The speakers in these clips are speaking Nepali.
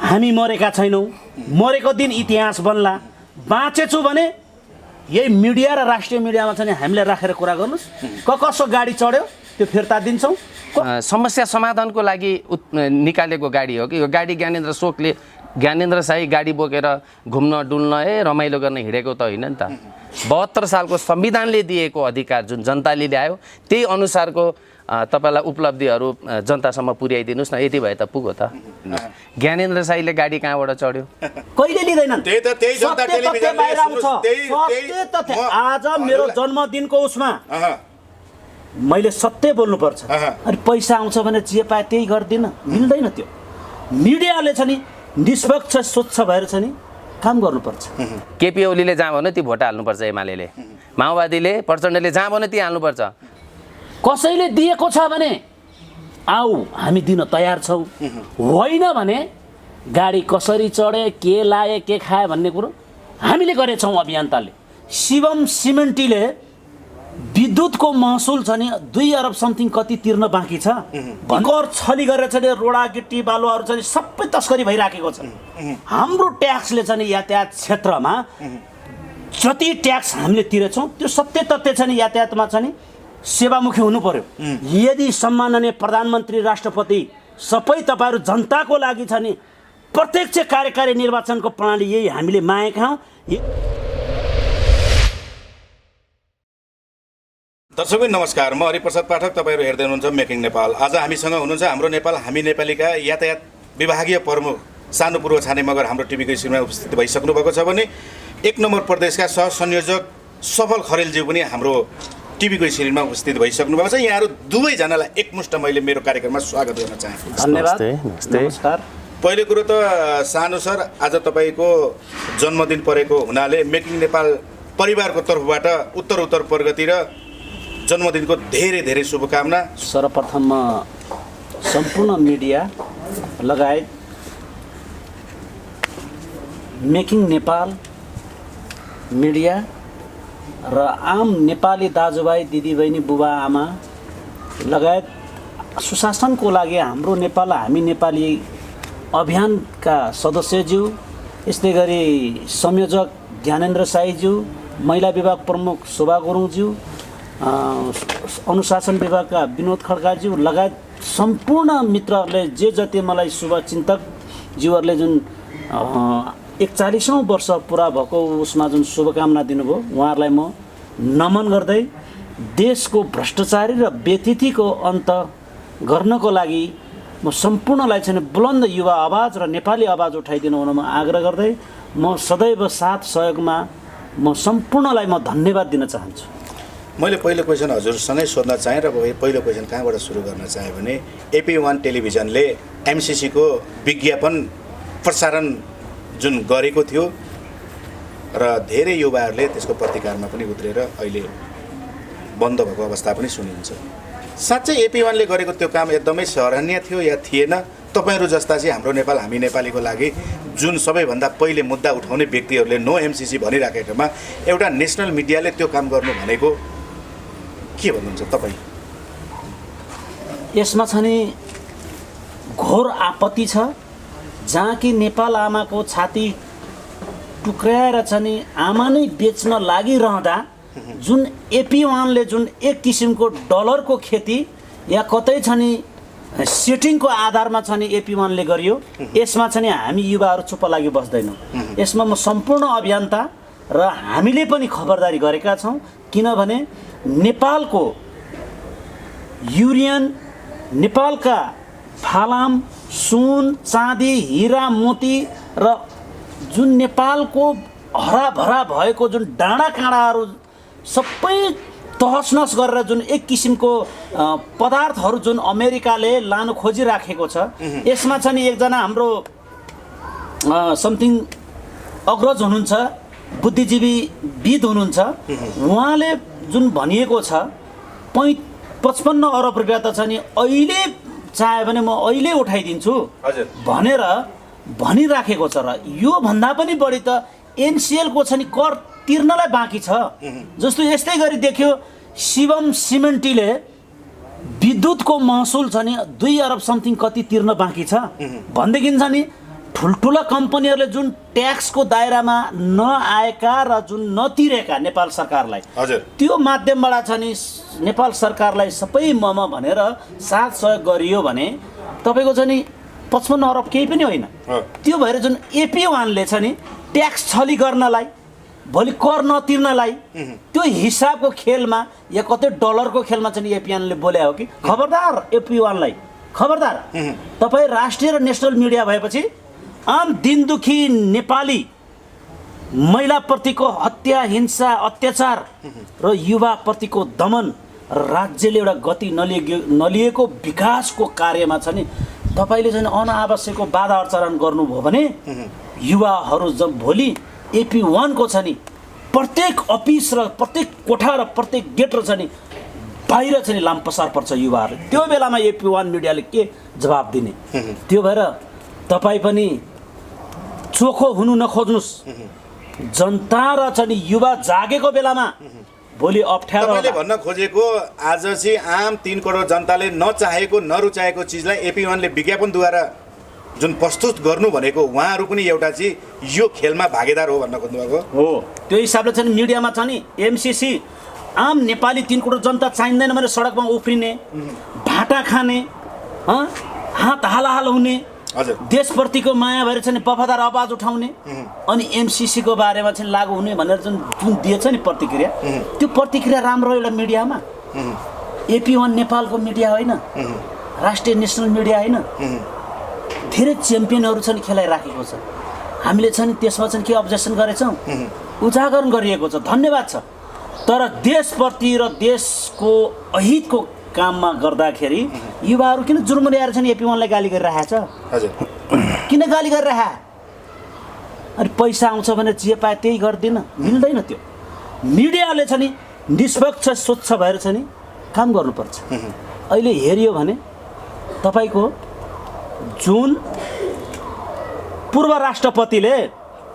हामी मरेका छैनौँ, मरेको दिन इतिहास बन्ला, बाँचेछु भने यही मिडिया र राष्ट्रिय मिडियामा चाहिँ हामीले राखेर कुरा गर्नुहोस्। कसो गाडी चढ्यो त्यो फिर्ता दिन्छौँ। समस्या समाधानको लागि निकालेको गाडी हो कि यो गाडी ज्ञानेन्द्र शाही गाडी बोकेर घुम्न डुल्न रमाइलो गर्न हिँडेको त होइन नि त। 72 सालको संविधानले दिएको अधिकार जुन जनताले ल्यायो त्यही अनुसारको तपाईलाई उपलब्धिहरू जनतासम्म पुर्याइदिनुस् न, यति भए त पुग्यो त। ज्ञानेन्द्र शाहीले गाडी कहाँबाट चढ्यो? कहिले लिँदैनन्। आज मेरो जन्मदिनको उसमा मैले सत्य बोल्नुपर्छ। अनि पैसा आउँछ भने जे पाए त्यही गर्दिन, मिल्दैन त्यो। मिडियाले छ नि निष्पक्ष स्वच्छ भएर छ नि काम गर्नुपर्छ। केपी ओलीले जहाँ भन्यो ती भोट हाल्नुपर्छ, एमाले माओवादीले प्रचण्डले जहाँ भन्यो ती हाल्नुपर्छ। कसैले दिएको छ भने आऊ हामी दिन तयार छौँ, होइन भने गाडी कसरी चढे, के लाए, के खाए भन्ने कुरो हामीले गरेछौँ। अभियन्ताले शिवम सिमेन्टीले विद्युतको महसुल छ नि 2 अरब समथिङ कति तिर्न बाँकी छ। भर्खर छली गरेर छ नि रोडा गिट्टी बालुवाहरू छ नि सबै तस्करी भइराखेको छ। हाम्रो ट्याक्सले छ नि यातायात क्षेत्रमा जति ट्याक्स हामीले तिरेछौँ त्यो सत्य तथ्य छ नि यातायातमा छ नि सेवामुखी हुनु पर्यो। यदि सम्माननीय प्रधानमन्त्री राष्ट्रपति सबै तपाईहरू जनताको लागि छ नि प्रत्यक्ष कार्यकारी निर्वाचनको प्रणाली यही हामीले मागेका हौँ। दर्शक नमस्कार, म हरिप्रसाद पाठक, तपाईहरु हेर्दै हुनुहुन्छ मेकिङ नेपाल। आज हामीसँग हुनुहुन्छ हाम्रो नेपाल हामी नेपालीका यातायात विभागीय प्रमुख सानु पूर्व छाने मगर हाम्रो टिभीको स्क्रिनमा उपस्थित भइसक्नु भएको छ भने 1 नम्बर प्रदेशका सह संयोजक सफल खरेलज्यू पनि हाम्रो टिभीको स्क्रिनमा उपस्थित भइसक्नु भएको छ। यहाँहरु दुवै जनालाई एकमुष्ट मैले मेरो कार्यक्रममा स्वागत गर्न चाहन्छु। धन्यवाद। नमस्कार। पहिलो कुरो त सानु सर, आज तपाईको जन्मदिन परेको हुनाले मेकिङ नेपाल परिवारको तर्फबाट उत्तर प्रगति र जन्मदिनको धेरै धेरै शुभकामना। सर्वप्रथम सम्पूर्ण मिडिया लगायत मेकिङ नेपाल मिडिया र आम नेपाली दाजुभाइ दिदीबहिनी बुबा आमा लगायत सुशासनको लागि हाम्रो नेपाल हामी नेपाली अभियानका सदस्यज्यू, यस्तै गरी संयोजक ज्ञानेन्द्र शाहीज्यू, महिला विभाग प्रमुख शोभा गुरुङज्यू, अनुशासन विभागका विनोद खड्काज्यू लगायत सम्पूर्ण मित्रहरूले जे जति मलाई शुभचिन्तक ज्यूहरूले जुन 41औं वर्ष पुरा भएको उसमा जुन शुभकामना दिनुभयो उहाँहरूलाई म नमन गर्दै देशको भ्रष्टाचारी र व्यतिथिको अन्त गर्नको लागि म सम्पूर्णलाई चाहिँ बुलन्द युवा आवाज र नेपाली आवाज उठाइदिनु हुन म आग्रह गर्दै म सदैव साथ सहयोगमा म सम्पूर्णलाई म धन्यवाद दिन चाहन्छु। मैले पहिलो क्वेसन हजुरसँगै सोध्न चाहेँ र पहिलो क्वेसन कहाँबाट सुरु गर्न चाहेँ भने AP1 टेलिभिजनले MCC को विज्ञापन प्रसारण जुन गरेको थियो र धेरै युवाहरूले त्यसको प्रतिकारमा पनि उत्रेर अहिले बन्द भएको अवस्था पनि सुनिन्छ। साँच्चै AP1 ले गरेको त्यो काम एकदमै सराहनीय थियो या थिएन? तपाईहरु जस्ता चाहिँ हाम्रो नेपाल हामी नेपालीको लागि जुन सबैभन्दा पहिले मुद्दा उठाउने व्यक्तिहरूले नो MCC भनिराखेकोमा एउटा नेशनल मिडियाले त्यो काम गर्नु भनेको के भन्नुहुन्छ तपाई? यसमा छ नि घोर आपत्ति छ। जहाँ कि नेपाल आमाको छाती टुक्राएर छ नि आमा नै बेच्न लागिरहँदा जुन AP1 ले जुन एक किसिमको डलरको खेती या कतै छ नि सेटिङको आधारमा छ नि AP1 ले गरियो, यसमा छ नि हामी युवाहरू चुप्प लागि बस्दैनौँ। यसमा म सम्पूर्ण अभियन्ता र हामीले पनि खबरदारी गरेका छौँ, किनभने नेपालको युरियन, नेपालका फालाम, सुन, चाँदी, हिरा, मोती र जुन नेपालको हराभरा भएको जुन डाँडा काँडाहरू सबै तहसनस गरेर जुन एक किसिमको पदार्थहरू जुन अमेरिकाले लानु खोजिराखेको छ, यसमा छ नि एकजना हाम्रो समथिङ अग्रज हुनुहुन्छ, बुद्धिजीवी विद हुनुहुन्छ, उहाँले जुन भनिएको छ 55 अरब रुपैयाँ त छ नि अहिले चाहे भने म अहिले उठाइदिन्छु भनेर भनिराखेको छ। र यो भन्दा पनि बढी त NCL को छ नि कर तिर्नलाई बाँकी छ। जस्तो यस्तै गरी देख्यो शिवम सिमेन्टीले विद्युतको महसुल छ नि 2 अरब समथिङ कति तिर्न बाँकी छ भनेदेखि छ नि ठुल्ठुला कम्पनीहरूले जुन ट्याक्सको दायरामा नआएका र जुन नतिरेका नेपाल सरकारलाई हजुर त्यो माध्यमबाट छ नि नेपाल सरकारलाई सबै मम भनेर साथ सहयोग गरियो भने तपाईँको छ नि 55 अरब केही पनि होइन। त्यो भएर जुन AP1ले छ नि ट्याक्स छली गर्नलाई भोलि कर नतिर्नलाई त्यो हिसाबको खेलमा या कतै डलरको खेलमा चाहिँ AP1ले बोले हो कि खबरदार AP1लाई खबरदार। तपाईँ राष्ट्रिय र नेसनल मिडिया भएपछि आम दिनदुखी नेपाली महिलाप्रतिको हत्या हिंसा अत्याचार र युवाप्रतिको दमन राज्यले एउटा गति नलिएको विकासको कार्यमा छ नि तपाईँले चाहिँ अनावश्यकको बाधा अर्चरण गर्नुभयो भने युवाहरू जब भोलि AP1को छ नि प्रत्येक अफिस र प्रत्येक कोठा र प्रत्येक गेट र छ नि बाहिर छ नि लामपसार पर्छ युवाहरूले। त्यो बेलामा AP1 मिडियाले के जवाब दिने? त्यो भएर तपाईँ पनि चोखो हुनु नखोज्नुहोस्। जनता र छ नि युवा जागेको बेलामा भोलि अप्ठ्यारो तपाईँले भन्न खोजेको आज चाहिँ आम 3 करोड जनताले नचाहेको नरुचाएको चिजलाई AP1ले विज्ञापनद्वारा जुन प्रस्तुत गर्नु भनेको उहाँहरू पनि एउटा चाहिँ यो खेलमा भागीदार हो भन्न खोज्नुभएको हो। त्यो हिसाबले चाहिँ मिडियामा छ नि MCC आम नेपाली 3 करोड जनता चाहिँदैन भने सडकमा उफ्रिने भाटा खाने हात हालाहाल हुने हजुर देशप्रतिको माया भएर चाहिँ वफादार आवाज उठाउने अनि MCC को बारेमा चाहिँ लागू हुने भनेर जुन दिएछ नि प्रतिक्रिया त्यो प्रतिक्रिया राम्रो एउटा मिडियामा AP1 नेपालको मिडिया होइन राष्ट्रिय नेसनल मिडिया होइन धेरै च्याम्पियनहरू चाहिँ खेलाइराखेको छ। हामीले चाहिँ त्यसमा चाहिँ के अब्जेक्सन गरेछौँ उजागर गरिएको छ धन्यवाद छ। तर देशप्रति र देशको अहितको काममा गर्दाखेरि युवाहरू किन जुर्मुर्याएर चाहिँ AP1लाई गाली गरिरहेको छ? हजुर किन गाली गरिरहे? अनि पैसा आउँछ भने जे पाए त्यही गर्दिन मिल्दैन। त्यो मिडियाले चाहिँ नि निष्पक्ष स्वच्छ भएर चाहिँ नि काम गर्नुपर्छ। अहिले हेरियो भने तपाईँको जुन पूर्व राष्ट्रपतिले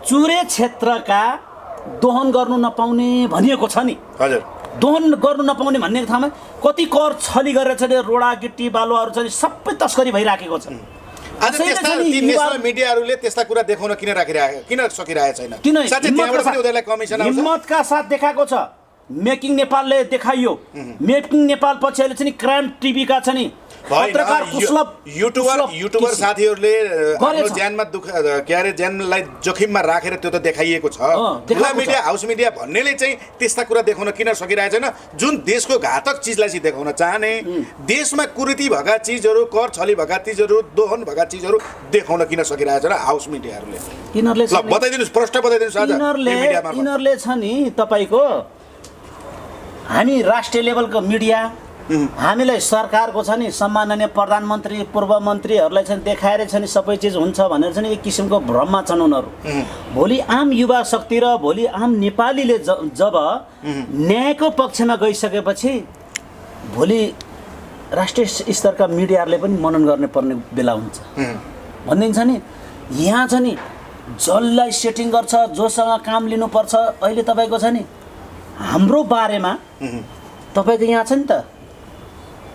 चुरे क्षेत्रका दोहन गर्नु नपाउने भनिएको छ नि हजुर दोहन गर्नु नपाउने भन्ने ठाउँमा कति कर छली गरेर चाहिँ रोडा गिट्टी बालुवाहरू चाहिँ सबै तस्करी भइराखेको छ। आज त्यस्ता ती नेसनल मिडियाहरूले त्यस्ता कुरा देखाउन किन सकिरहेको छैन? किन साथै त्यहाँबाट पनि उनीहरूलाई कमिसन आउँछ। हिम्मतका साथ देखाएको छ। मेकिङ नेपालले देखाइयो। मेकिङ नेपाल पछि अहिले चाहिँ क्राइम टिभीका छ नि पत्रकार युट्युबर साथीहरूले आफ्नो ज्यानमा दुःख के अरे ज्यानलाई जोखिममा राखेर त्यो त देखाइएको छ। खुला मिडिया हाउस मिडिया भन्नेले चाहिँ त्यस्ता कुरा देखाउन किन सकिरहेको छैन? जुन देशको घातक चिजलाई चाहिँ देखाउन चाहने देशमा कुरीति भएका चिजहरू कर छली भएका चिजहरू दोहन भएका चिजहरू देखाउन किन सकिरहेको छैन हाउस मिडियाहरूले? यिनीहरूले ल बताइदिनुस् प्रश्न बताइदिनुस्। आज यिनीहरूले छ नि तपाईँको हामी राष्ट्रिय लेभलको मिडिया हामीलाई सरकारको छ नि सम्माननीय प्रधानमन्त्री पूर्व मन्त्रीहरूलाई चाहिँ देखाएर छ नि सबै चिज हुन्छ भनेर चाहिँ एक किसिमको भ्रममा छन् उनीहरू। भोलि आम युवा शक्ति र भोलि आम नेपालीले जब न्यायको पक्षमा गइसकेपछि भोलि राष्ट्रिय स्तरका मिडियाहरूले पनि मनन गर्ने पर्ने बेला हुन्छ भनिदिन्छ नि। यहाँ छ नि जसलाई सेटिङ गर्छ जोसँग काम लिनुपर्छ अहिले तपाईँको छ नि हाम्रो बारेमा तपाईँको यहाँ छ नि त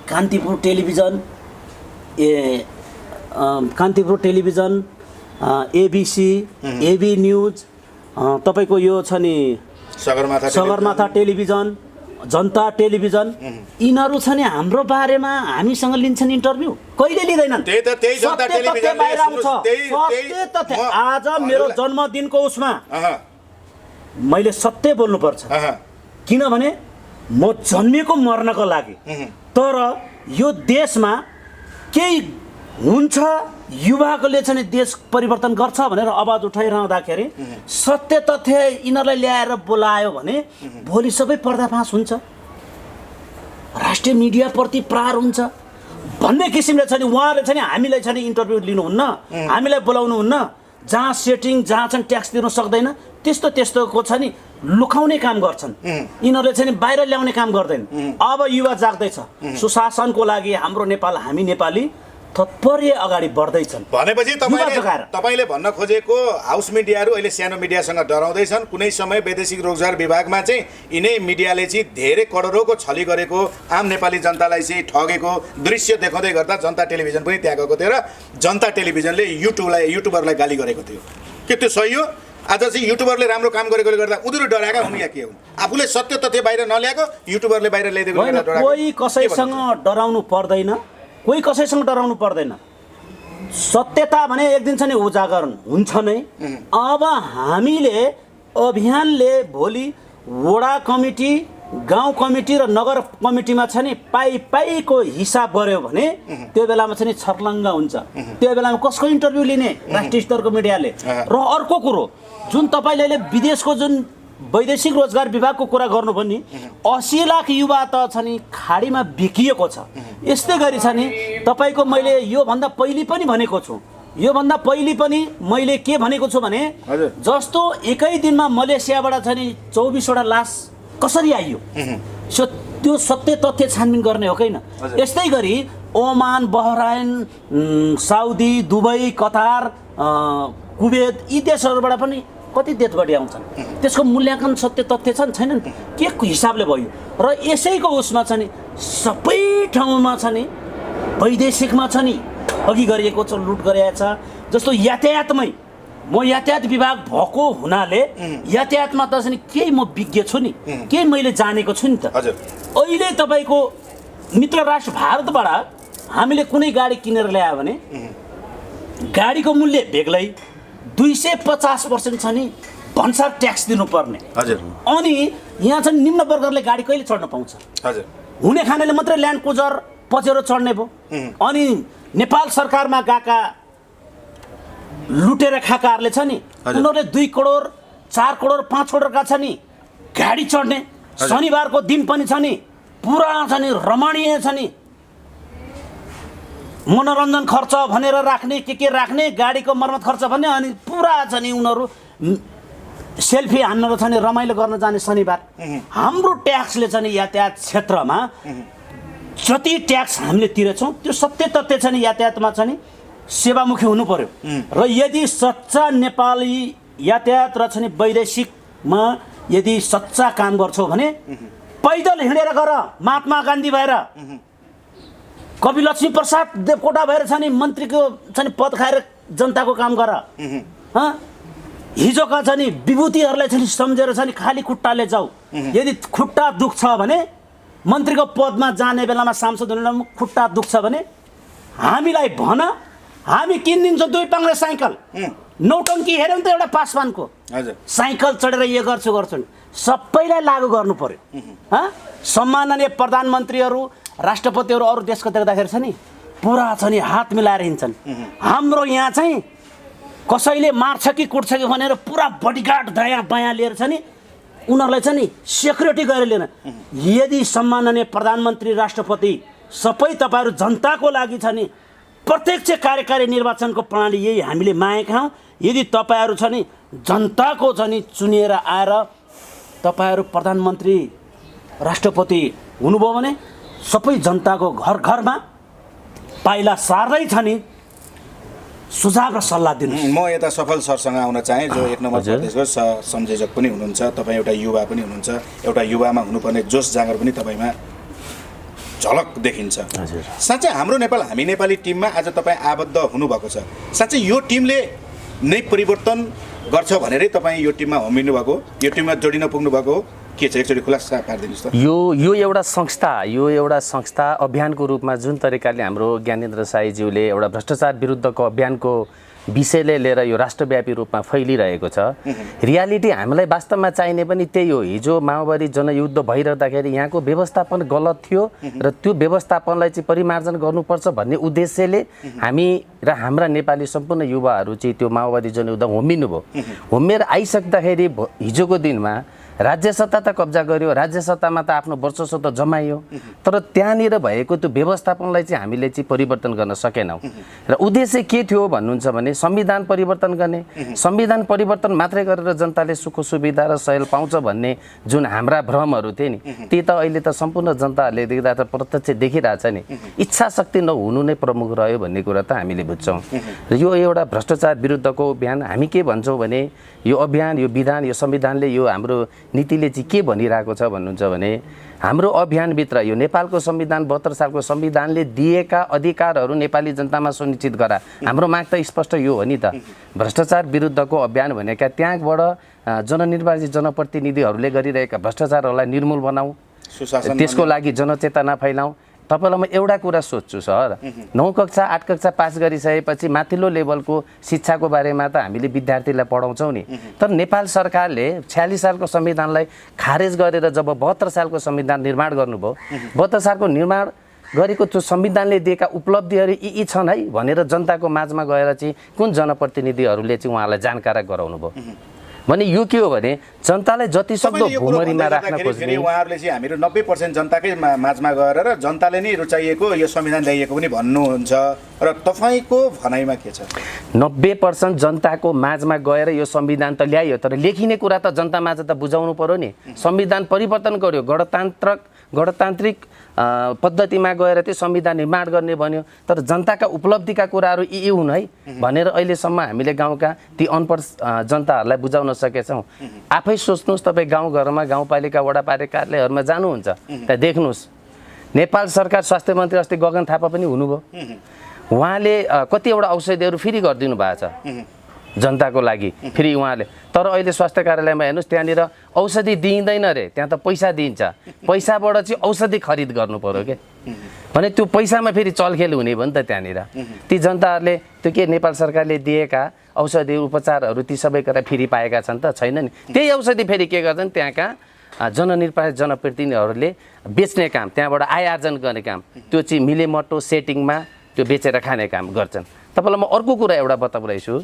Kantipur television ABC AB news तपाईँको यो छ नि सगरमाथा टेलिभिजन जनता टेलिभिजन यिनीहरू छ नि हाम्रो बारेमा हामीसँग लिन्छन् इन्टरभ्यू कहिले लिँदैनन्। आज मेरो जन्मदिनको उसमा मैले सत्य बोल्नुपर्छ किनभने म जन्मेको मर्नको लागि। तर यो देशमा केही हुन्छ युवाकोले चाहिँ देश परिवर्तन गर्छ भनेर आवाज उठाइरहँदाखेरि सत्य तथ्य यिनीहरूलाई ल्याएर बोलायो भने भोलि सबै पर्दाफास हुन्छ राष्ट्रिय मिडियाप्रति प्रहार हुन्छ भन्ने किसिमले चाहिँ उहाँले चाहिँ हामीलाई चाहिँ इन्टरभ्यू लिनुहुन्न हामीलाई बोलाउनुहुन्न। जहाँ सेटिङ जहाँ चाहिँ ट्याक्स दिनु सक्दैन त्यस्तोको छ नि लुकाउने काम गर्छन् यिनीहरूले चाहिँ बाहिर ल्याउने काम गर्दैन। अब युवा जाग्दैछ सुशासनको लागि हाम्रो नेपाल हामी नेपाली तत्पर्य अगाडि बढ्दैछन्। भनेपछि युवा जगाएर। तपाईँले भन्न खोजेको हाउस मिडियाहरू अहिले सानो मिडियासँग डराउँदैछन्। कुनै समय वैदेशिक रोजगार विभागमा चाहिँ यिनै मिडियाले चाहिँ धेरै करोडौँको छली गरेको, आम नेपाली जनतालाई चाहिँ ठगेको दृश्य देखाउँदै गर्दा जनता टेलिभिजन पनि त्यहाँ गएको थियो र जनता टेलिभिजनले युट्युबरलाई गाली गरेको थियो। के त्यो सही हो? आज चाहिँ युट्युबरले राम्रो काम गरेकोले गर्दा उनीहरू डराएका हुन् या के हुन्? आफूले सत्य तथ्य बाहिर नल्याएको युट्युबरले बाहिर ल्याइदिएको होइन, कोही कसैसँग डराउनु पर्दैन, कोही कसैसँग डराउनु पर्दैन। सत्यता भने एक दिन चाहिँ उजागर हुन्छ नै। अब हामीले अभियानले भोलि वडा कमिटी, गाउँ कमिटी र नगर कमिटीमा छ नि पाइको हिसाब गर्यो भने त्यो बेलामा चाहिँ छर्लङ्ग हुन्छ। त्यो बेलामा कसको इन्टरभ्यू लिने राष्ट्रिय स्तरको मिडियाले? र अर्को कुरो, जुन तपाईँले अहिले विदेशको जुन वैदेशिक रोजगार विभागको कुरा गर्नुभयो नि, 80 लाख युवा त छ नि खाडीमा बिकिएको छ। यस्तै गरी छ नि तपाईँको मैले योभन्दा पहिले पनि भनेको छु, योभन्दा पहिले पनि मैले के भनेको छु भने जस्तो एकै दिनमा मलेसियाबाट छ नि 24वटा लास कसरी आइयो, त्यो सत्य तथ्य छानबिन गर्ने हो कि होइन? यस्तै गरी Oman, Bahrain, Saudi, Dubai, Qatar, Kuwait यी देशहरूबाट पनि कति देशबाट आउँछन्। त्यसको मूल्याङ्कन सत्य तथ्य छन् छैनन्? के हिसाबले भयो? र यसैको उसमा छ नि सबै ठाउँमा छ नि वैदेशिकमा छ नि अघि गरिएको छ, लुट गरिएको छ। जस्तो यातायातमै म यातायात विभाग भएको हुनाले यातायातमा त नि केही म विज्ञ छु नि, केही मैले जानेको छु नि त। अहिले तपाईँको मित्र राष्ट्र भारतबाट हामीले कुनै गाडी किनेर ल्यायो भने गाडीको मूल्य बेग्लै 250% छ नि भन्सार ट्याक्स दिनुपर्ने। अनि यहाँ चाहिँ निम्न वर्गले गाडी कहिले चढ्न पाउँछ? हुने खानेले मात्रै ल्यान्ड क्रुजर पचेरो चढ्ने भयो। अनि नेपाल सरकारमा गएका लुटेर खाकाहरूले छ नि उनीहरूले 2 करोड 4 करोड 5 करोडका छ नि गाडी चढ्ने। शनिबारको दिन पनि छ नि पुरा छ नि रमणीय छ नि मनोरञ्जन खर्च भनेर राख्ने, के राख्ने, गाडीको मर्मत खर्च भन्ने, अनि पुरा छ नि उनीहरू सेल्फी हान्न र छ नि रमाइलो गर्न जाने शनिबार। हाम्रो ट्याक्सले छ नि यातायात क्षेत्रमा जति ट्याक्स हामीले तिरेछौँ त्यो सत्य तथ्य छ नि यातायातमा छ नि सेवामुखी हुनु पर्यो। र यदि सच्चा नेपाली यातायात र छ नि वैदेशिकमा यदि सच्चा काम गर्छौ भने पैदल हिँडेर गर, महात्मा गान्धी भएर, कवि लक्ष्मी प्रसाद देवकोटा भएर छ नि मन्त्रीको छ नि पद खाएर जनताको काम गर। हिजोका छ नि विभूतिहरूलाई छ नि सम्झेर छ नि खाली खुट्टाले जाऊ। यदि खुट्टा दुख्छ भने मन्त्रीको पदमा जाने बेलामा सांसद हुने खुट्टा दुख्छ भने हामीलाई भन, हामी किनिदिन्छौँ 2 पाङ्ग्रे साइकल। नौटङ्की हेऱ्यो भने त एउटा पासवानको साइकल चढेर यो गर्छु सबैलाई लागू गर्नु पर्यो। सम्माननीय प्रधानमन्त्रीहरू, राष्ट्रपतिहरू अरू देशको देख्दाखेरि छ नि पुरा छ नि हात मिलाएर हिँड्छन्। हाम्रो यहाँ चाहिँ कसैले मार्छ कि कुट्छ कि भनेर पुरा बडीगार्ड दायाँ बायाँ लिएर छ नि उनीहरूलाई छ नि सेक्युरिटी गरेर लिएर। यदि सम्माननीय प्रधानमन्त्री, राष्ट्रपति सबै तपाईँहरू जनताको लागि छ नि प्रत्यक्ष कार्यकारी निर्वाचनको प्रणाली यही हामीले मागेका हौँ। यदि तपाईँहरू छ नि जनताको छ नि चुनिएर आएर तपाईँहरू प्रधानमन्त्री, राष्ट्रपति हुनुभयो भने सबै जनताको घर घरमा पाइला सार्दै छ नि सुझाव र सल्लाह दिनुहोस्। म यता सफल सरसँग आउन चाहेँ, जो 1 नम्बर प्रदेशको संयोजक पनि हुनुहुन्छ, तपाईँ एउटा युवा पनि हुनुहुन्छ। एउटा युवामा हुनुपर्ने जोस जाँगर पनि तपाईँमा झलक देखिन्छ। साँच्चै हाम्रो हामी नेपाली टिममा आज तपाईँ आबद्ध हुनुभएको छ। साँच्चै यो टिमले नै परिवर्तन गर्छ भनेरै तपाईँ यो टिममा होमिनु भएको, यो टिममा जोडिन पुग्नु भएको के छ? एकचोटि खुलासा पारिदिनुहोस् त। यो एउटा संस्था अभियानको रूपमा जुन तरिकाले हाम्रो ज्ञानेन्द्र साईज्यूले एउटा भ्रष्टाचार विरुद्धको अभियानको विषयले लिएर यो राष्ट्रव्यापी रूपमा फैलिरहेको छ। रियालिटी हामीलाई वास्तवमा चाहिने पनि त्यही हो। हिजो माओवादी जनयुद्ध भइरहँदाखेरि यहाँको व्यवस्थापन गलत थियो र त्यो व्यवस्थापनलाई चाहिँ परिमार्जन गर्नुपर्छ भन्ने उद्देश्यले हामी र हाम्रा नेपाली सम्पूर्ण युवाहरू चाहिँ त्यो माओवादी जनयुद्ध होमिनुभयो। होमेर आइसक्दाखेरि हिजोको दिनमा राज्य सत्ता त कब्जा गर्यो, राज्य सत्तामा त आफ्नो वर्चस्व त जमाइयो, तर त्यहाँनिर भएको त्यो व्यवस्थापनलाई चाहिँ हामीले चाहिँ परिवर्तन गर्न सकेनौँ। र उद्देश्य के थियो भन्नुहुन्छ भने संविधान परिवर्तन गर्ने, संविधान परिवर्तन मात्रै गरेर जनताले सुख सुविधा र सहयोग पाउँछ भन्ने जुन हाम्रा भ्रमहरू थिए नि, ती त अहिले त सम्पूर्ण जनताहरूले देख्दा त प्रत्यक्ष देखिरहेछ नि। इच्छा शक्ति नहुनु नै प्रमुख रह्यो भन्ने कुरा त हामीले बुझ्छौँ। र यो एउटा भ्रष्टाचार विरुद्धको अभियान हामी के भन्छौँ भने यो अभियान, यो विधान, यो संविधानले, यो हाम्रो नीतिले चाहिँ के भनिरहेको छ भन्नुहुन्छ भने हाम्रो अभियानभित्र यो नेपालको संविधान 72 सालको संविधानले दिएका अधिकारहरू नेपाली जनतामा सुनिश्चित गरा। हाम्रो माग त स्पष्ट यो हो नि त। भ्रष्टाचार विरुद्धको अभियान भनेका त्यहाँबाट जननिर्वाचित जनप्रतिनिधिहरूले गरिरहेका भ्रष्टाचारहरूलाई निर्मूल बनाऊ, त्यसको लागि जनचेतना फैलाऊ। तपाईँलाई म एउटा कुरा सोध्छु सर, 9 कक्षा 8 कक्षा पास गरिसकेपछि माथिल्लो लेभलको शिक्षाको बारेमा त हामीले विद्यार्थीलाई पढाउँछौँ नि, तर नेपाल सरकारले 46 सालको संविधानलाई खारेज गरेर जब 72 सालको संविधान निर्माण गर्नुभयो, 72 सालको निर्माण गरेको त्यो संविधानले दिएका उपलब्धिहरू यी छन् है भनेर जनताको माझमा गएर चाहिँ कुन जनप्रतिनिधिहरूले चाहिँ उहाँलाई जानकारी गराउनु भयो भने यो के हो भने जनतालाई जति सक्दो भुमरीमा राख्न खोज्ने उहाँहरूले चाहिँ हामीहरू 90% जनताकै माझमा गएर र जनताले नै रुचाइएको यो संविधान ल्याइएको पनि भन्नुहुन्छ, र तपाईँको भनाइमा के छ? 90% जनताको माझमा गएर यो संविधान त ल्याइयो, तर लेखिने कुरा त जनता माझ त बुझाउनु पर्यो नि। संविधान परिवर्तन गर्यो, गणतान्त्रिक पद्धतिमा गएर त्यो संविधान निर्माण गर्ने भन्यो, तर जनताका उपलब्धिका कुराहरू यी हुन् है भनेर अहिलेसम्म हामीले गाउँका ती अनपढ जनताहरूलाई बुझाउन सकेछौँ। आफै सोच्नुहोस्, तपाईँ गाउँघरमा गाउँपालिका वडापालिका कार्यालयहरूमा जानुहुन्छ, त्यहाँ देख्नुहोस् नेपाल सरकार स्वास्थ्य मन्त्री अस्ति गगन थापा पनि हुनुभयो, उहाँले कतिवटा औषधिहरू फ्री गरिदिनु भएको छ जनताको लागि फ्री उहाँले, तर अहिले स्वास्थ्य कार्यालयमा हेर्नुहोस् त्यहाँनिर औषधि दिइँदैन रे, त्यहाँ त पैसा दिइन्छ, पैसाबाट चाहिँ औषधि खरिद गर्नु पर्यो के भने त्यो पैसामा फेरि चलखेल हुने भयो नि त त्यहाँनिर। ती जनताहरूले त्यो के नेपाल सरकारले दिएका औषधि उपचारहरू ती सबै कुरा फ्री पाएका छन् त? छैन नि। त्यही औषधि फेरि के गर्छन् त्यहाँका जननिर्वाचित जनप्रतिनिधिहरूले बेच्ने काम, त्यहाँबाट आय आर्जन गर्ने काम, त्यो चाहिँ मिलेमटो सेटिङमा त्यो बेचेर खाने काम गर्छन्। तपाईँलाई म अर्को कुरा एउटा बताउँदैछु,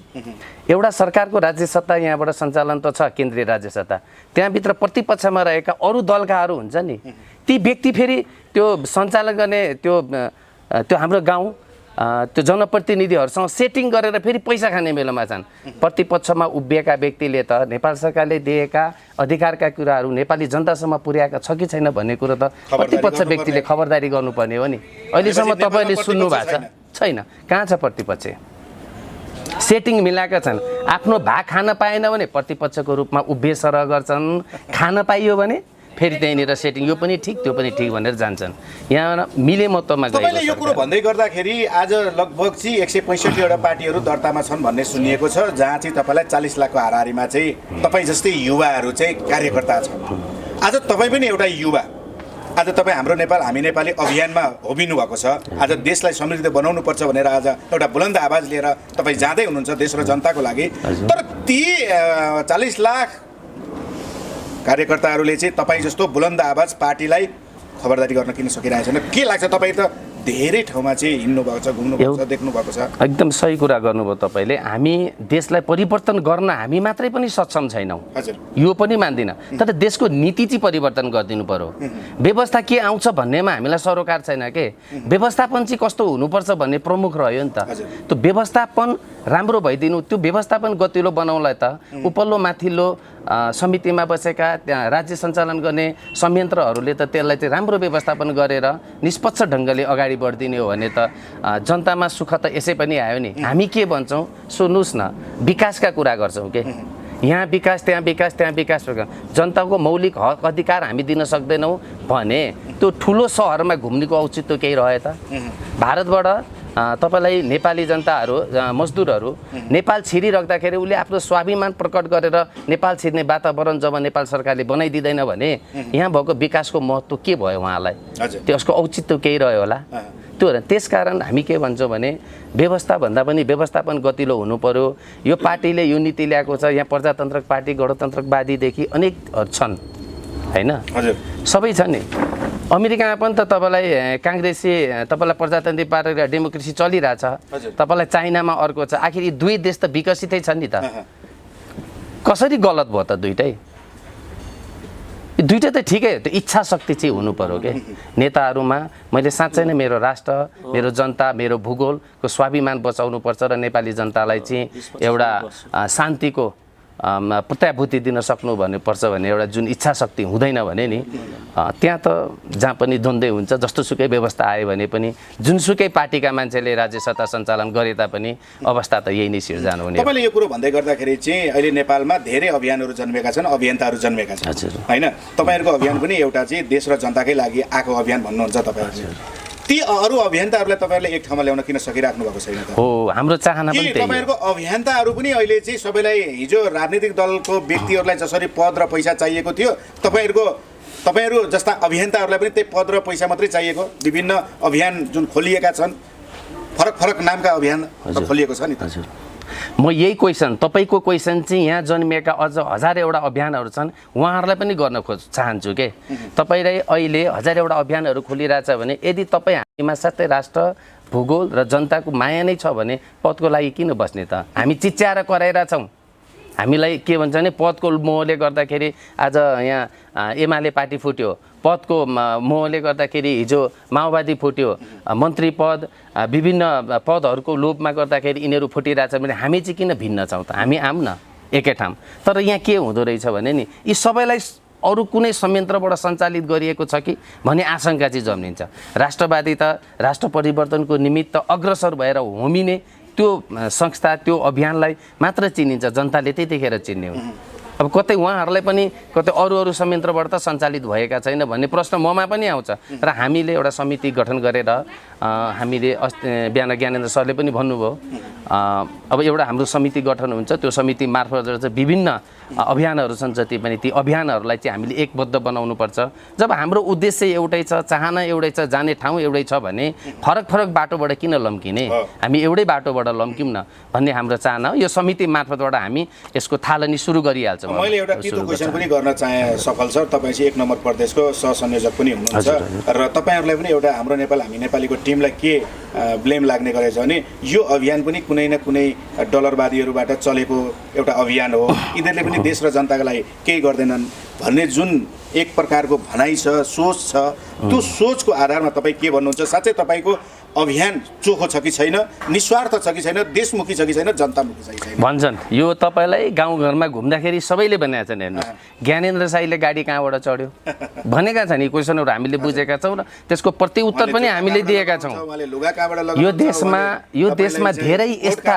एउटा सरकारको राज्य सत्ता यहाँबाट सञ्चालन त छ, केन्द्रीय राज्य सत्ता, त्यहाँभित्र प्रतिपक्षमा रहेका अरू दलकाहरू हुन्छ नि, ती व्यक्ति फेरि त्यो सञ्चालन गर्ने त्यो हाम्रो गाउँ त्यो जनप्रतिनिधिहरूसँग सेटिङ गरेर फेरि पैसा खाने बेलामा छन्। प्रतिपक्षमा उभिएका व्यक्तिले त नेपाल सरकारले दिएका अधिकारका कुराहरू नेपाली जनतासम्म पुर्याएका छ कि छैन भन्ने कुरो त प्रतिपक्ष व्यक्तिले खबरदारी गर्नुपर्ने हो नि। अहिलेसम्म तपाईँले सुन्नु भएको छैन, कहाँ छ प्रतिपक्ष? सेटिङ मिलाएका छन्, आफ्नो भाग खान पाएन भने प्रतिपक्षको रूपमा उभिए सरह गर्छन्, खान पाइयो भने फेरि त्यहीँनिर सेटिङ यो पनि ठिक त्यो पनि ठिक भनेर जान्छन्। यहाँ मिलेमतोमा तपाईँले यो कुरो भन्दै गर्दाखेरि आज लगभग चाहिँ 165 वटा पार्टीहरू दर्तामा छन् भन्ने सुनिएको छ, जहाँ चाहिँ तपाईँलाई 40 लाखको हाराहारीमा चाहिँ तपाईँ जस्तै युवाहरू चाहिँ कार्यकर्ता छन्। आज तपाईँ पनि एउटा युवा, आज तपाईँ हाम्रो नेपाल हामी नेपाली अभियानमा होमिनु भएको छ, आज देशलाई समृद्ध बनाउनु पर्छ भनेर आज एउटा बुलन्द आवाज लिएर तपाईँ जाँदै हुनुहुन्छ देश र जनताको लागि, तर ती 40 लाख कार्यकर्ताहरूले चाहिँ तपाईँ जस्तो बुलन्द आवाज पार्टीलाई खबरदारी गर्न किन सकिरहेको छैन? के लाग्छ? तपाईँ त धेरै ठाउँमा चाहिँ हिँड्नु भएको छ, घुम्नु भएको छ, देख्नु भएको छ। एकदम सही कुरा गर्नुभयो तपाईँले। हामी देशलाई परिवर्तन गर्न हामी मात्रै पनि सक्षम छैनौँ, यो पनि मान्दिनँ, तर देशको नीति चाहिँ परिवर्तन गरिदिनु पर्यो। व्यवस्था के आउँछ भन्नेमा हामीलाई सरोकार छैन के, व्यवस्थापन चाहिँ कस्तो हुनुपर्छ भन्ने प्रमुख रह्यो नि त। त्यो व्यवस्थापन राम्रो भइदिनु, त्यो व्यवस्थापन गतिलो बनाउनलाई त उपल्लो माथिल्लो समितिमा बसेका त्यहाँ राज्य सञ्चालन गर्ने संयन्त्रहरूले त त्यसलाई चाहिँ राम्रो व्यवस्थापन गरेर निष्पक्ष ढङ्गले अगाडि बढिदिने हो भने त जनतामा सुख त यसै पनि आयो नि। हामी के भन्छौँ सुन्नुहोस् न, विकासका कुरा गर्छौँ के, यहाँ विकास त्यहाँ विकास त्यहाँ विकास, जनताको मौलिक हक अधिकार हामी दिन सक्दैनौँ भने त्यो ठुलो सहरमा घुम्नेको औचित्य केही रह्यो त? भारतबाट तपाईँलाई नेपाली जनताहरू मजदुरहरू नेपाल छिरिराख्दाखेरि उसले आफ्नो स्वाभिमान प्रकट गरेर नेपाल छिर्ने वातावरण जब नेपाल सरकारले बनाइदिँदैन भने यहाँ भएको विकासको महत्त्व के भयो उहाँलाई? त्यसको औचित्य केही रह्यो होला त्यो। त्यसकारण हामी के भन्छौँ भने व्यवस्था भन्दा पनि व्यवस्थापन गतिलो हुनु पर्यो। यो पार्टीले यो नीति ल्याएको छ, यहाँ प्रजातान्त्रिक पार्टी गणतन्त्रवादीदेखि अनेक छन् हैन, सबै छन् नि। अमेरिकामा पनि त तपाईँलाई काङ्ग्रेसी तपाईँलाई प्रजातान्त्रिक पार्टी र डेमोक्रेसी चलिरहेछ, तपाईँलाई चाइनामा अर्को छ। आखिर यी दुई देश त विकसितै छन् नि त, कसरी गलत भयो त दुइटै? दुइटै त ठिकै हो, त्यो इच्छा शक्ति चाहिँ हुनु पर्यो के नेताहरूमा। मैले साँच्चै नै मेरो राष्ट्र, मेरो जनता, मेरो भूगोलको स्वाभिमान बचाउनु पर्छ र नेपाली जनतालाई चाहिँ एउटा शान्तिको प्रत्याभूति दिन सक्नु पर्छ भन्ने एउटा जुन इच्छा शक्ति हुँदैन भने नि त्यहाँ त जहाँ पनि द्वन्द्वै हुन्छ। जस्तोसुकै व्यवस्था आयो भने पनि जुनसुकै पार्टीका मान्छेले राज्य सत्ता सञ्चालन गरे तापनि अवस्था त यही नै सिर्जना हुने। तपाईँले यो कुरो भन्दै गर्दाखेरि चाहिँ अहिले नेपालमा धेरै अभियानहरू जन्मेका छन्, अभियन्ताहरू जन्मेका छन् होइन? तपाईँहरूको अभियान पनि एउटा चाहिँ देश र जनताकै लागि आएको अभियान भन्नुहुन्छ तपाईँहरूले। ती अरू अभियन्ताहरूलाई तपाईँहरूले एक ठाउँमा ल्याउन किन सकिराख्नु भएको छैन त? हो, हाम्रो चाहना पनि त्यही हो। तपाईँहरूको अभियन्ताहरू पनि अहिले चाहिँ सबैलाई हिजो राजनीतिक दलको व्यक्तिहरूलाई जसरी पद र पैसा चाहिएको थियो, तपाईँहरू जस्ता अभियन्ताहरूलाई पनि त्यही पद र पैसा मात्रै चाहिएको? विभिन्न अभियान जुन खोलिएका छन्, फरक फरक नामका अभियान खोलिएको छ नि। हजुर, म यही क्वेसन, तपाईँको क्वेसन चाहिँ यहाँ जन्मिएका अझ हजारवटा अभियानहरू छन्, उहाँहरूलाई पनि गर्न चाहन्छु के। तपाईँलाई अहिले हजारवटा अभियानहरू खोलिरहेछ भने यदि तपाईँ हामीमा साथै राष्ट्र, भूगोल र जनताको माया नै छ भने पदको लागि किन बस्ने त? हामी चिच्याएर कराइरहेछौँ। हामीलाई के भन्छ भने पदको मोहले गर्दाखेरि आज यहाँ एमाले पार्टी फुट्यो, पदको मोहले गर्दाखेरि हिजो माओवादी फुट्यो, मन्त्री पद, विभिन्न पदहरूको लोभमा गर्दाखेरि यिनीहरू फुटिरहेछ भने हामी चाहिँ किन भिन्न छौँ त? हामी आऊँ न एकै ठाउँ। तर यहाँ के हुँदो रहेछ भने नि यी सबैलाई अरू कुनै संयन्त्रबाट सञ्चालित गरिएको छ कि भन्ने आशंका चाहिँ जन्मिन्छ। राष्ट्रवादी त राष्ट्र परिवर्तनको निमित्त अग्रसर भएर होमिने त्यो संस्था, त्यो अभियानलाई मात्र चिनिन्छ, जनताले त्यतिखेर चिन्ने हो। अब कतै उहाँहरूलाई पनि कतै अरू संयन्त्रबाट त सञ्चालित भएका छैन भन्ने प्रश्न ममा पनि आउँछ। र हामीले एउटा समिति गठन गरेर हामीले बिहान ज्ञानेन्द्र सरले पनि भन्नुभयो, अब एउटा हाम्रो समिति गठन हुन्छ, त्यो समिति मार्फत चाहिँ विभिन्न अभियानहरू छन्, जति पनि ती अभियानहरूलाई चाहिँ हामीले एकबद्ध बनाउनुपर्छ। जब हाम्रो उद्देश्य एउटै छ, चाहना एउटै छ, जाने ठाउँ एउटै छ भने फरक फरक बाटोबाट किन लम्किने? हामी एउटै बाटोबाट लम्क्यौँ न भन्ने हाम्रो चाहना हो। यो समिति मार्फतबाट हामी यसको थालनी सुरु गरिहाल्छौँ। मैले एउटा तितो क्वेसन पनि गर्न चाहे सफल सर, तपाईँ चाहिँ 1 नम्बर प्रदेशको सहसंयोजक पनि हुनुहुन्छ र तपाईँहरूलाई पनि एउटा हाम्रो हामी नेपालीको टिमलाई के ब्लेम लाग्ने गरेछ भने यो अभियान पनि कुनै न कुनै डलरवादीहरूबाट चलेको एउटा अभियान हो, यिनीहरूले पनि देश र जनताको लागि केही गर्दैनन् भन्ने जुन एक प्रकारको भनाइ छ, सोच छ, त्यो सोचको आधारमा तपाईँ के भन्नुहुन्छ? साँच्चै तपाईँको अभियान चोखो छ कि छैन, निस्वार्थ छ कि छैन, देशमुखी छ कि छैन, जनतामुखी छ कि छैन? भन्छन् यो तपाईँलाई गाउँघरमा घुम्दाखेरि सबैले भनेका छन्, हेर्नुहोस् ज्ञानेन्द्र साईले गाडी कहाँबाट चढ्यो भनेका छन्। यी क्वेसनहरू हामीले बुझेका छौँ र त्यसको प्रतिउत्तर पनि हामीले दिएका छौँ। यो देशमा धेरै यस्ता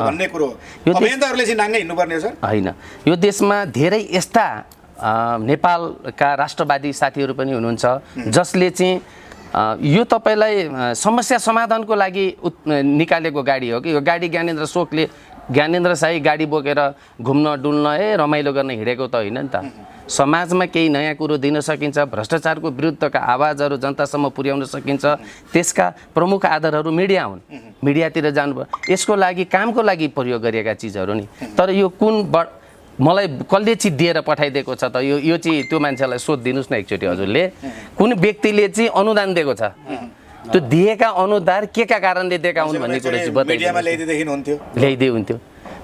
भन्ने कुरो अभियन्ताहरूले चाहिँ नाङ्गै हिँड्नुपर्ने हो सर? होइन, यो देशमा धेरै यस्ता नेपालका राष्ट्रवादी साथीहरू पनि हुनुहुन्छ जसले चाहिँ यो तपाईँलाई समस्या समाधानको लागि निकालेको गाडी हो कि यो गाडी ज्ञानेन्द्र साई गाडी बोकेर घुम्न डुल्न रमाइलो गर्न हिँडेको त होइन नि त। समाजमा केही नयाँ कुरो दिन सकिन्छ, भ्रष्टाचारको विरुद्धका आवाजहरू जनतासम्म पुर्याउन सकिन्छ, त्यसका प्रमुख आधारहरू मिडिया हुन्। मिडियातिर जानुभयो, यसको लागि कामको लागि प्रयोग गरिएका चिजहरू नि। तर यो मलाई कसले चाहिँ दिएर पठाइदिएको छ त? यो चाहिँ त्यो मान्छेलाई सोधिदिनुहोस् न एकचोटि हजुरले। कुन व्यक्तिले चाहिँ अनुदान दिएको छ? त्यो दिएका अनुदान के का कारणले दिएका हुन् भन्ने कुरो चाहिँ ल्याइदिए हुन्थ्यो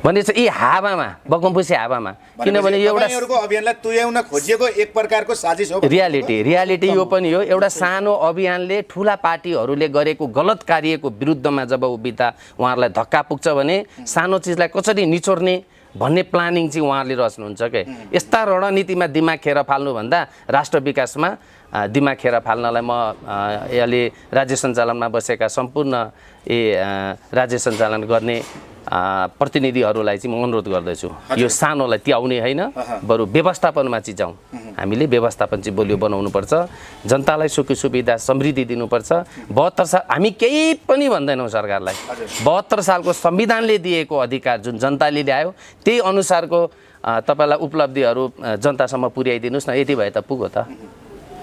भने चाहिँ यी हावामा बगमपुसी हावामा, किनभने यो एउटा अभियानलाई तुल्याउन खोजिएको एक प्रकारको साजिस हो। रियालिटी यो पनि हो, एउटा सानो अभियानले ठुला पार्टीहरूले गरेको गलत कार्यको विरुद्धमा जब उभिँदा उहाँहरूलाई धक्का पुग्छ भने सानो चिजलाई कसरी निचोर्ने भन्ने प्लानिङ चाहिँ उहाँहरूले रच्नुहुन्छ के। यस्ता रणनीतिमा दिमाग खेर फाल्नुभन्दा राष्ट्र विकासमा दिमाग खेर फाल्नलाई म अहिले राज्य सञ्चालनमा बसेका सम्पूर्ण राज्य सञ्चालन गर्ने प्रतिनिधिहरूलाई चाहिँ म अनुरोध गर्दछु, यो सानोलाई त्याउने होइन, बरु व्यवस्थापनमा चाहिँ जाउँ। हामीले व्यवस्थापन चाहिँ बलियो बनाउनुपर्छ, जनतालाई सुख सुविधा समृद्धि दिनुपर्छ। 72 साल हामी केही पनि भन्दैनौँ सरकारलाई। 72 सालको संविधानले दिएको अधिकार जुन जनताले ल्यायो त्यही अनुसारको तपाईँलाई उपलब्धिहरू जनतासम्म पुर्याइदिनुहोस् न। यति भए त पुग्यो त?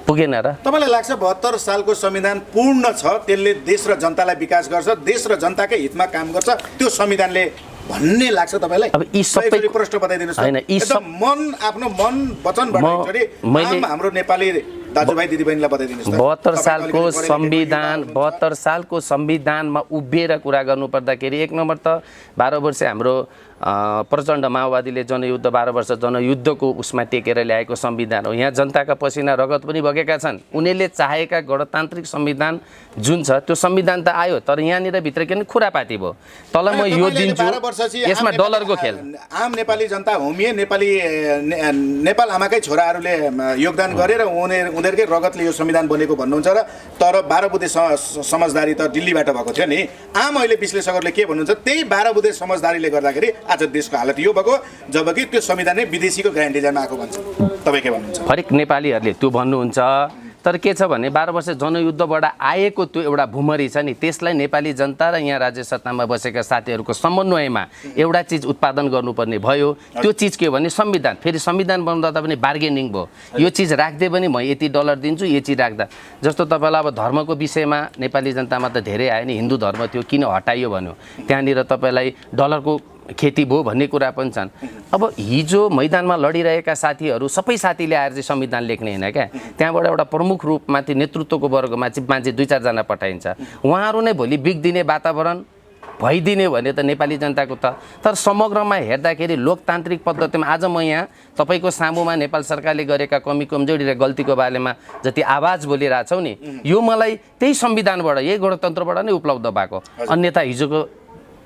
पुगेन र? तपाईँलाई लाग्छ 72 सालको संविधान पूर्ण छ, त्यसले देश र जनतालाई विकास गर्छ, देश र जनताकै हितमा काम गर्छ त्यो संविधानले भन्ने लाग्छ तपाईँलाई? अब यी सबै प्रश्न बताइदिनुहोस् होइन, एकदम आफ्नो मन वचनबाट हाम्रो नेपाली दाजुभाइ दिदीबहिनीलाई बताइदिनुहोस्। 72 सालको संविधानमा उभिएर कुरा गर्नु पर्दाखेरि एक नम्बर त 12 वर्ष हाम्रो प्रचण्ड माओवादीले जनयुद्ध 12 वर्ष जनयुद्धको उसमा टेकेर ल्याएको संविधान हो। यहाँ जनताका पसिना रगत पनि बगेका छन्। उनीहरूले चाहेका गणतान्त्रिक संविधान जुन छ त्यो संविधान त आयो, तर यहाँनिर भित्र के खुरापाती भयो। तल म यो दिन्छु, यसमा डलरको खेल। आम नेपाली जनता होमिए नेपाल आमाकै छोराहरूले योगदान गरेर उनीहरूकै रगतले यो संविधान बनेको भन्नुहुन्छ र तर 12 बुँदे समझदारी त दिल्लीबाट भएको थियो नि। आम अहिले विश्लेषकहरूले के भन्नुहुन्छ, त्यही 12 बुँदे समझदारीले गर्दाखेरि आज देशको हालत यो भएको, जबकि त्यो संविधान नै विदेशीको ग्रान्ड डिजाइनमा आएको भन्छ। तपाईँ के भन्नुहुन्छ? हरेक नेपालीहरूले त्यो भन्नुहुन्छ, तर के छ भने 12 वर्ष जनयुद्धबाट आएको त्यो एउटा भुमरी छ नि, त्यसलाई नेपाली जनता र यहाँ राज्य सत्तामा बसेका साथीहरूको समन्वयमा एउटा चिज उत्पादन गर्नुपर्ने भयो। त्यो चिज के हो भने संविधान। फेरि संविधान बनाउँदा पनि बार्गेनिङ भयो। यो चिज राख्दै पनि म यति डलर दिन्छु, यो चिज राख्दा। जस्तो तपाईँलाई अब धर्मको विषयमा नेपाली जनतामा त धेरै आयो नि, हिन्दू धर्म थियो किन हटाइयो भन्यो, त्यहाँनिर तपाईँलाई डलरको खेती भयो भन्ने कुरा पनि छन्। अब हिजो मैदानमा लडिरहेका साथीहरू सबै साथीले आएर चाहिँ संविधान लेख्ने होइन क्या, त्यहाँबाट एउटा प्रमुख रूपमाथि नेतृत्वको वर्गमा चाहिँ मान्छे 2-4 जना पठाइन्छ। उहाँहरू नै भोलि बिग्दिने वातावरण भइदिने भने त नेपाली जनताको त। तर समग्रमा हेर्दाखेरि लोकतान्त्रिक पद्धतिमा आज म यहाँ तपाईँको सामुमा नेपाल सरकारले गरेका कमी कमजोरी र गल्तीको बारेमा जति आवाज बोलिरहेछौँ नि, यो मलाई त्यही संविधानबाट, यही गणतन्त्रबाट नै उपलब्ध भएको। अन्यथा हिजोको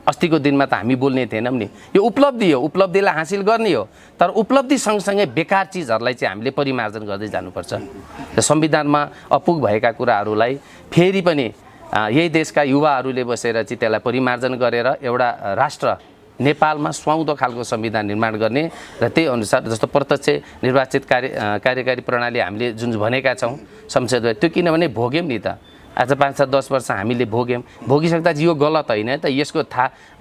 अस्तिको दिनमा त हामी बोल्ने थिएनौँ नि। यो उपलब्धि हो, उपलब्धिलाई हासिल गर्ने हो, तर उपलब्धि सँगसँगै बेकार चिजहरूलाई चाहिँ हामीले परिमार्जन गर्दै जानुपर्छ। र संविधानमा अपुग भएका कुराहरूलाई फेरि पनि यही देशका युवाहरूले बसेर चाहिँ त्यसलाई परिमार्जन गरेर एउटा राष्ट्र नेपालमा सुहाउँदो खालको संविधान निर्माण गर्ने र त्यही अनुसार जस्तो प्रत्यक्ष निर्वाचित कार्यकारी प्रणाली हामीले जुन भनेका छौँ संसदमा, त्यो किनभने भोग्यौँ नि त। आज 5-10 वर्ष हामीले भोगिसक्दा यो गलत होइन त, यसको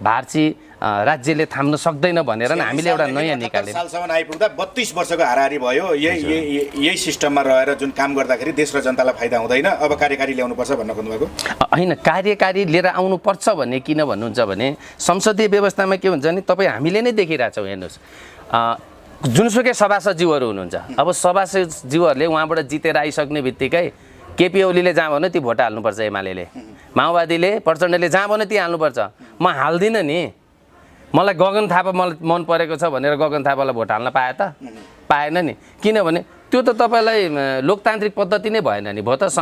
भार चाहिँ राज्यले थाम्न सक्दैन भनेर नि हामीले एउटा नयाँ निकाल्यौँ। सालसम्म आइपुग्दा 32 वर्षको हाराहारी भयो। यही सिस्टममा रहेर जुन काम गर्दाखेरि देश र जनतालाई फाइदा हुँदैन, अब कार्यकारी ल्याउनुपर्छ भन्न खोज्नुभएको होइन। कार्यकारी लिएर आउनुपर्छ भन्ने किन भन्नुहुन्छ भने संसदीय व्यवस्थामा के हुन्छ भने तपाईँ हामीले नै देखिरहेछौँ। हेर्नुहोस्, जुनसुकै सभासदज्यूहरू हुनुहुन्छ, अब सभासदज्यूहरूले उहाँबाट जितेर आइसक्ने बित्तिकै केपी ओलीले जहाँ भन्यो ती भोट हाल्नुपर्छ, एमाले माओवादीले प्रचण्डले जहाँ भन्यो ती हाल्नुपर्छ। म हाल्दिनँ नि, मलाई गगन थापा मलाई मन परेको छ भनेर गगन थापालाई भोट हाल्न पाए त? पाएन नि। किनभने त्यो त तपाईँलाई लोकतान्त्रिक पद्धति नै भएन नि, भयो त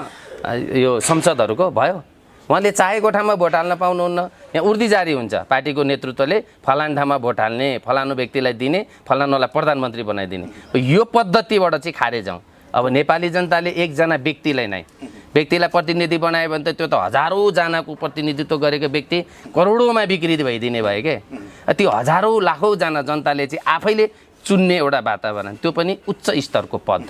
यो संसदहरूको भयो। उहाँले चाहेको ठाउँमा भोट हाल्न पाउनुहुन्न। यहाँ उर्दी जारी हुन्छ, पार्टीको नेतृत्वले फलान ठाउँमा भोट हाल्ने, फलानु व्यक्तिलाई दिने, फलानुलाई प्रधानमन्त्री बनाइदिने। यो पद्धतिबाट चाहिँ खारेज हौँ। अब नेपाली जनताले एकजना व्यक्तिलाई प्रतिनिधि बनायो भने त त्यो त हजारौँ जनाको प्रतिनिधित्व गरेको व्यक्ति करोडौँमा बिक्री भइदिने भयो क्या। त्यो हजारौँ लाखौँ जना जनताले चाहिँ आफैले चुन्ने एउटा वातावरण, त्यो पनि उच्च स्तरको पद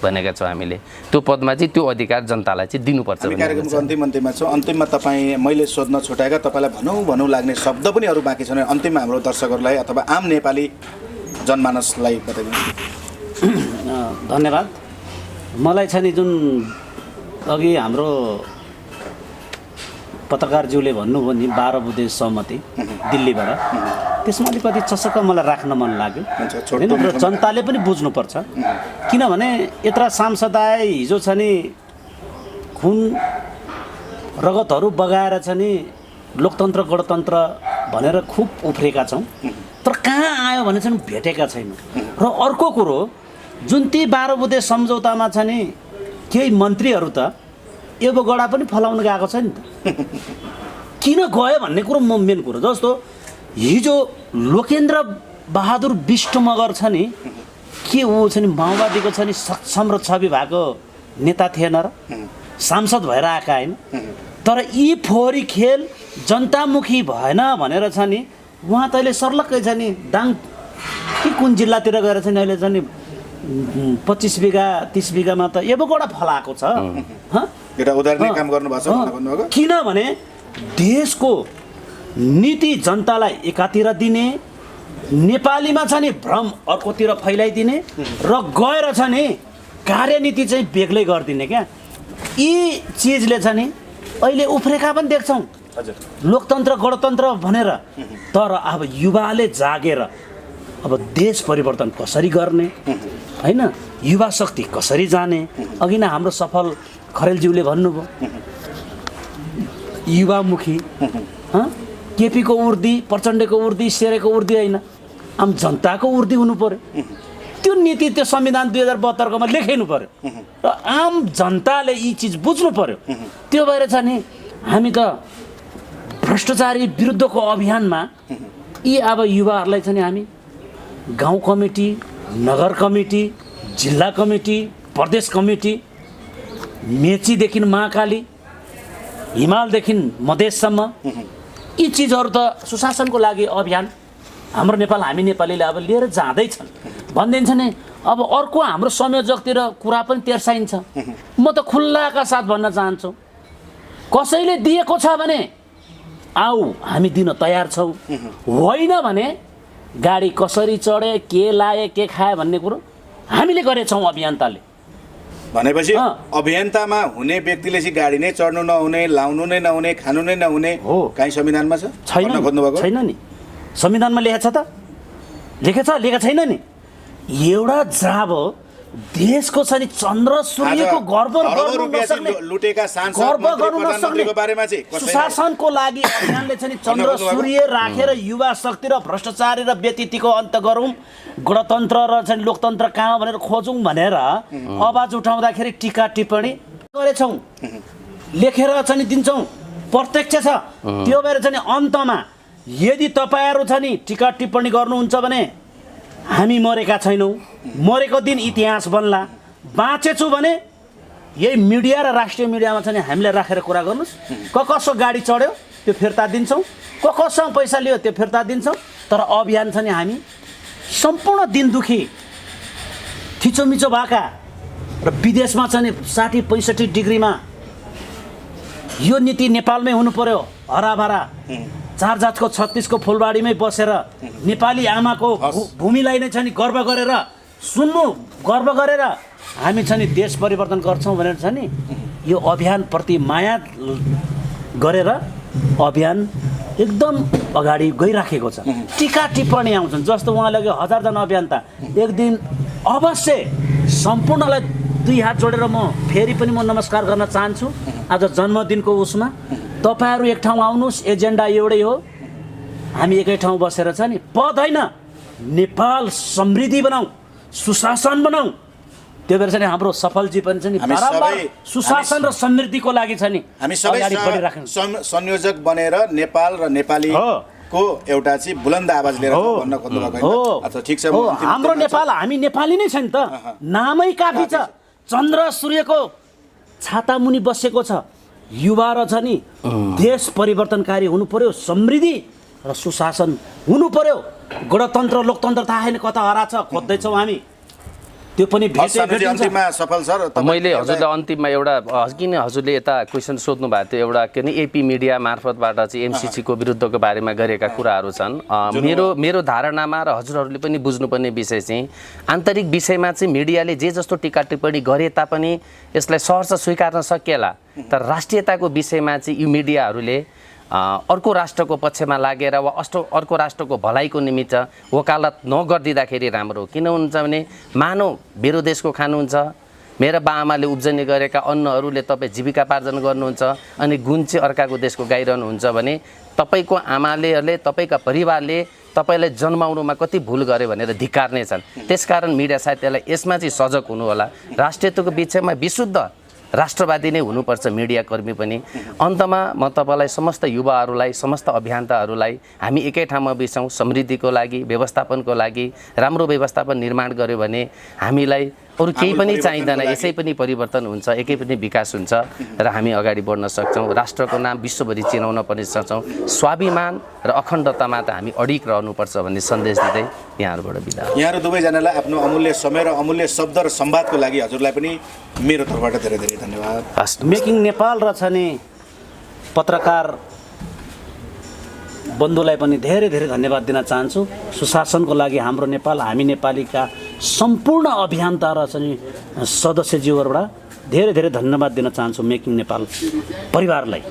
भनेका छौँ हामीले। त्यो पदमा चाहिँ त्यो अधिकार जनतालाई चाहिँ दिनुपर्छ। कार्यक्रमको अन्तिममा छौँ। अन्तिममा तपाईँ मैले सोध्न छुटाएका तपाईँलाई भनौँ लाग्ने शब्द पनि अरू बाँकी छन्, अन्तिममा हाम्रो दर्शकहरूलाई अथवा आम नेपाली जनमानसलाई बताइदिनु। धन्यवाद। मलाई छ नि जुन अघि हाम्रो पत्रकारज्यूले भन्नुभयो नि 12 बुँदे सहमति दिल्लीबाट, त्यसमा अलिकति चसक्क मलाई राख्न मन लाग्यो होइन। र जनताले पनि बुझ्नुपर्छ, किनभने यत्र सांसद आए हिजो छ नि खुन रगतहरू बगाएर छ नि लोकतन्त्र गणतन्त्र भनेर खुब उफ्रेका छौँ, तर कहाँ आयो भने चाहिँ भेटेका छैनौँ। र अर्को कुरो जुन ती 12 बुँदे सम्झौतामा छ नि केही मन्त्रीहरू त एबोगडा पनि फलाउन गएको छ नि त। किन गयो भन्ने कुरो मेन कुरो। जस्तो हिजो लोकेन्द्र बहादुर बिष्ट मगर छ नि, के ऊ छ नि माओवादीको छ नि सक्षम र छवि भएको नेता थिएन र, सांसद भएर आएका होइन। तर यी फोहोरी खेल जनतामुखी भएन भनेर छ नि उहाँ त अहिले सर्लक्कै छ नि दाङ कि कुन जिल्लातिर गएर छ नि अहिले छ नि 25 बिघा 30 बिघामा त एबोगडा फलाएको छ। किनभने देशको नीति जनतालाई एकातिर दिने, नेपालीमा छ नि भ्रम अर्कोतिर फैलाइदिने र गएर छ नि कार्यनीति चाहिँ बेग्लै गरिदिने क्या। यी चिजले छ नि अहिले उफ्रेका पनि देख्छौँ लोकतन्त्र गणतन्त्र भनेर। तर अब युवाले जागेर अब देश परिवर्तन कसरी गर्ने होइन, युवा शक्ति कसरी जाने। अघि नै हाम्रो सफल खरेलज्यूले भन्नुभयो युवामुखी केपीको उर्दी, प्रचण्डको उर्दी, शेरेको उर्दी होइन, आम जनताको उर्दी हुनु पर्यो। त्यो नीति त्यो संविधान 2072 लेखिनु पर्यो र आम जनताले यी चिज बुझ्नु पर्यो। त्यो भएर चाहिँ नि हामी त भ्रष्टाचारी विरुद्धको अभियानमा यी अब युवाहरूलाई चाहिँ हामी गाउँ कमिटी, नगर कमिटी, जिल्ला कमिटी, प्रदेश कमिटी, मेचीदेखि महाकाली, हिमालदेखि मधेससम्म यी चिजहरू त सुशासनको लागि अभियान हाम्रो नेपाल हामी नेपालीले अब लिएर जाँदैछन् भनिदिन्छ नि। अब अर्को हाम्रो संयोजकतिर कुरा पनि तेर्साइन्छ। म त खुल्लाका साथ भन्न चाहन्छु, कसैले दिएको छ भने आऊ हामी दिन तयार छौँ, होइन भने गाडी कसरी चढे, के लाए, के खाए भन्ने कुरो हामीले गरेछौँ अभियन्ताले। भनेपछि अभियन्तामा हुने व्यक्तिले चाहिँ गाडी नै चढ्नु नहुने, लाउनु नै नहुने, खानु नै नहुने हो काहीँ संविधानमा छ? छैन नि। संविधानमा लेखेको छ त? लेखेको छैन नि। एउटा जाब देशको छ नि चन्द्र सूर्यको गर्व गर्नु नसक्ने, लुटेका सांसद गर्व मन्त्री गर्नु नसक्ने प्रधानमन्त्रीको बारेमा चाहिँ सुशासनको लागि अभियानले चाहिँ चन्द्र सूर्य राखेर युवा शक्ति र भ्रष्टाचारी र व्यतिथिको अन्त गरौँ, गणतन्त्र र चाहिँ लोकतन्त्र कहाँ भनेर खोजौँ भनेर आवाज उठाउँदाखेरि टीका टिप्पणी गरेछौँ, लेखेर चाहिँ दिन्छौँ, प्रत्यक्ष छ। त्यो भएर चाहिँ अन्तमा यदि तपाईँहरू छ नि टीका टिप्पणी गर्नुहुन्छ भने हामी मरेका छैनौँ, मरेको दिन इतिहास बन्ला। बाँचेछु भने यही मिडिया र राष्ट्रिय मिडियामा चाहिँ हामीले राखेर कुरा गर्नुहोस्। कसो गाडी चढ्यो त्यो फिर्ता दिन्छौँ, कससँग पैसा लियो त्यो फिर्ता दिन्छौँ। तर अभियान छ नि हामी सम्पूर्ण दिन दुखी थिचोमिचो भएका र विदेशमा चाहिँ 60-65 डिग्रीमा यो नीति नेपालमै हुनु पर्यो, हराभरा 4 जातको 36को फुलबाडीमै बसेर नेपाली आमाको भूमिलाई नै चाहिँ गर्व गरेर सुन्नु, गर्व गरेर हामी चाहिँ देश परिवर्तन गर्छौँ भनेर छ नि यो अभियानप्रति माया गरेर अभियान एकदम अगाडि गइराखेको छ। टीका टिप्पणी आउँछन् जस्तो उहाँले 1000 जना अभियन्ता एक दिन अवश्य सम्पूर्णलाई 2 हात जोडेर म फेरि पनि म नमस्कार गर्न चाहन्छु। आज जन्मदिनको उसमा तपाईहरू एक ठाउँ आउनुहोस्, एजेन्डा एउटै हो, हामी एकै ठाउँ बसेर छ नि पद होइन नेपाल समृद्धि बनाऊ, सुशासन बनाऊ। त्यो भएर चाहिँ हाम्रो सफलजी पनि छ नि बारम्बार सुशासन र समृद्धिको लागि छ नि हामी सबै संयोजक बनेर नेपाल र नेपालीको एउटा चाहिँ बुलन्द आवाज लिएर भन्न खोज्नु भएको होइन? अच्छा ठीक छ। हाम्रो नेपाल हामी नेपाली नै छ नि त, नामै काफी छ। चन्द्र सूर्यको छाता मुनि बसेको छ, युवा र छ नि देश परिवर्तनकारी हुनु पर्यो, समृद्धि र सुशासन हुनु पर्यो। गणतन्त्र लोकतन्त्र थाहा छैन कता हराछ, खोज्दैछौँ हामी, त्यो पनि अन्तिममा सफल छ। मैले हजुरलाई अन्तिममा एउटा किन हजुरले यता क्वेसन सोध्नु भएको थियो, एउटा के भने एपी मिडिया मार्फतबाट चाहिँ एमसिसीको विरुद्धको बारेमा गरेका कुराहरू छन्। मेरो धारणामा र हजुरहरूले पनि बुझ्नुपर्ने विषय चाहिँ आन्तरिक विषयमा चाहिँ मिडियाले जे जस्तो टीका टिप्पणी गरे तापनि यसलाई सहर्ष स्वीकार्न सकिएला, तर राष्ट्रियताको विषयमा चाहिँ यी मिडियाहरूले अर्को राष्ट्रको पक्षमा लागेर वा अर्को राष्ट्रको भलाइको निमित्त वकालत नगरिदिँदाखेरि राम्रो हो। किन हुन्छ भने मानव मेरो देशको खानुहुन्छ, मेरा बाआमाले उब्जनी गरेका अन्नहरूले तपाईँ जीविकापार्जन गर्नुहुन्छ अनि गुण चाहिँ अर्काको देशको गाइरहनुहुन्छ भने तपाईँको आमाले तपाईँका परिवारले तपाईँलाई जन्माउनुमा कति भुल गर्यो भनेर धिक्कार्ने छन्। त्यसकारण मिडिया साहित्यलाई यसमा चाहिँ सजग हुनु होला। राष्ट्रियताको विषयमा विशुद्ध राष्ट्रवादी नै हुनुपर्छ मिडियाकर्मी पनि। अन्तमा म तपाईँलाई समस्त युवाहरूलाई, समस्त अभियन्ताहरूलाई हामी एकै ठाउँमा बिसौँ, समृद्धिको लागि, व्यवस्थापनको लागि राम्रो व्यवस्थापन निर्माण गर्यो भने हामीलाई अरू केही पनि चाहिँदैन, यसै पनि परिवर्तन हुन्छ, एकै पनि विकास हुन्छ र हामी अगाडि बढ्न सक्छौँ। राष्ट्रको नाम विश्वभरि चिनाउन पनि सक्छौँ। स्वाभिमान र अखण्डतामा त हामी अडिग रहनुपर्छ भन्ने सन्देश दिँदै यहाँहरूबाट बिदा। यहाँहरू दुवैजनालाई आफ्नो अमूल्य समय र अमूल्य शब्द र संवादको लागि हजुरलाई पनि मेरो तर्फबाट धेरै धेरै धन्यवाद। मेकिङ नेपाल र छ नि पत्रकार बन्धुलाई पनि धेरै धेरै धन्यवाद दिन चाहन्छु। सुशासनको लागि हाम्रो नेपाल हामी नेपालीका सम्पूर्ण अभियन्ता र चाहिँ सदस्यज्यूहरूबाट धेरै धेरै धन्यवाद दिन चाहन्छु मेकिङ नेपाल परिवारलाई।